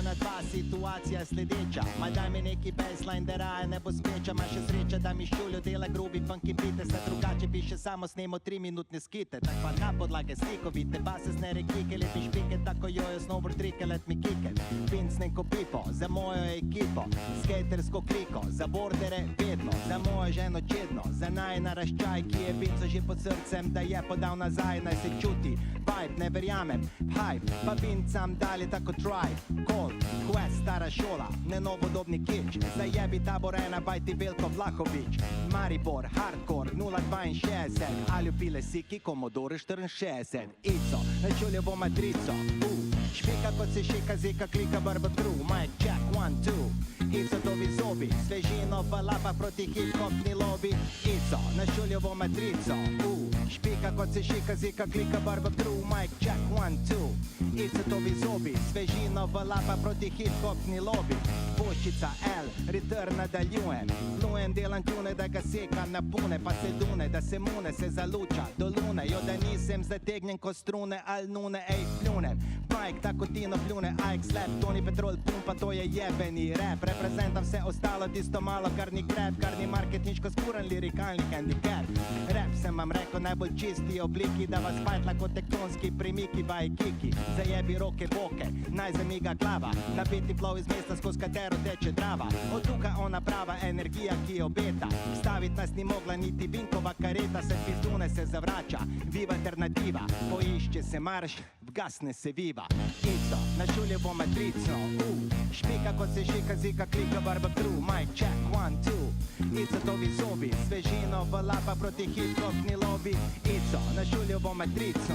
1, 2, situacija je sledeča. Ma daj mi neki baseline, da raje ne bo smeča. Ma še sreča, da mi šuljo dela grubi funky bite. Se drugače piše, samo snemo 3-minutne skite. Tak pa na podlage slikovite, base snere kike, leti špike, tako jojo snowboard trike, let mi kike. Vinc neko pipo, za mojo ekipo, skatersko kliko, za bordere vedno, za mojo ženo čedno, za naj naraščaj, ki je vinco že pod srcem, da je podal nazaj, naj se čuti vibe, ne verjamem, hype, pa vincam dalje tako drive, cold, quest, stara šola, ne novodobni kič, zajebi taborena, bajti Veljko Vlahović, Maribor, hardcore, 062, ali pile siki, Commodore 64, Ico, načuljo bo matrico, špika kot se šika, zika, klika, barba crew, mic check, 1, 2, Ico dobi zobi, svežino v lapa proti hip-hopni lobby, Ico, našuljo bo matrico, špika kot se šika, zika, klika, barba crew, mic check, 1, 2, Ico dobi zobi, svežino v lapa proti hip-hopni lobby, Boščica L, return nadaljujem, plujem, delam tune, da ga sekam na pune, pa se dune, da se mune, se zaluča do lune, jo da nisem zategnjen ko strune, al nune, ej, pljunem, Mike, tako Tino pljune, Ike, slap, Toni Petrol, pumpa, to je jebeni rap, reprezentam vse ostalo, tisto malo, kar ni grab, kar ni marketinško skuren, lirikalni handicap, rap sem vam rekel, najbolj čisti obliki, da vas fajtla kot tektonski premiki, vaj kiki, zajebi roke boke, naj zamiga glava, nabiti flow iz mesta, skozi katero teče drava, od tukaj ona prava energija, ki obeta, stavit nas ni mogla niti Vinkova kareta, se pizdune se zavrača, viva alternativa, poišče se marš, vgasne se viva, Ico, našulje bo matrico, špika kot se šika, zika, klika, barba crew, mic check, 1, 2, Ico dobi zobi, svežino v lapa proti hip-hopni lobby, Ico, našulje bo matrico,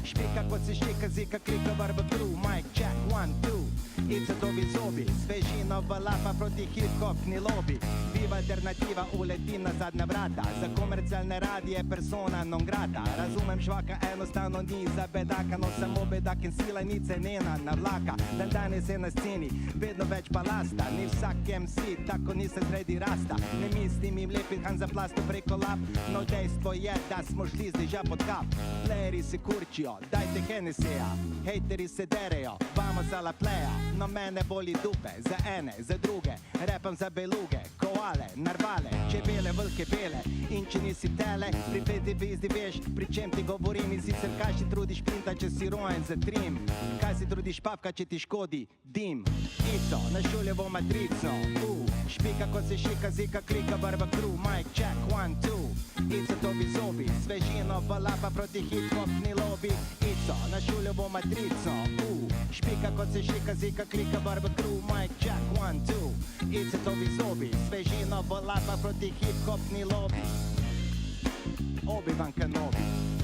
špika kot se šika, zika, klika, barba crew, mic check, 1, 2, Ico dobi zobi, svežino v lapa proti hip-hopni lobby, viva alternativa, uleti na zadnja vrata, za komercialne radije persona non grata, razumem švaka, enostavno ni za bedaka, no samo bedak in sila ni cenena na vlaka, dan danes je na sceni, vedno več balasta, ni vsak MC, tako ni se sredi rasta, ne mislim jim lepit han za plasto preko lap, no dejstvo je, da smo šli zdiža pod kap, playeri se kurčijo, dajte Hennessyja, hejteri se derejo, vamos a la playa, no mene boli dupe, za ene, za druge, repam za beluge, koale, narvale, čebele, vlke bele, in če nisi tele, pri peti pizdi veš, pri čem ti govorim, in sicer kaj si trudiš pinta, če si rojen za trim, kaj si trudiš papka, če ti škodi dim, Ico, našuljevo matrico, špika kot se šika, zika, klika, barba crew, mic check, 1, 2, Ico dobi zobi, svežino v lapa proti hip-hopni lobby, Ico, našuljevo matrico, špika kot se šika, zika, klika, barba crew, mic check, 1, 2, Ico dobi zobi, svežino v lapa proti hip-hopni lobby, Obi-Wan Kenobi.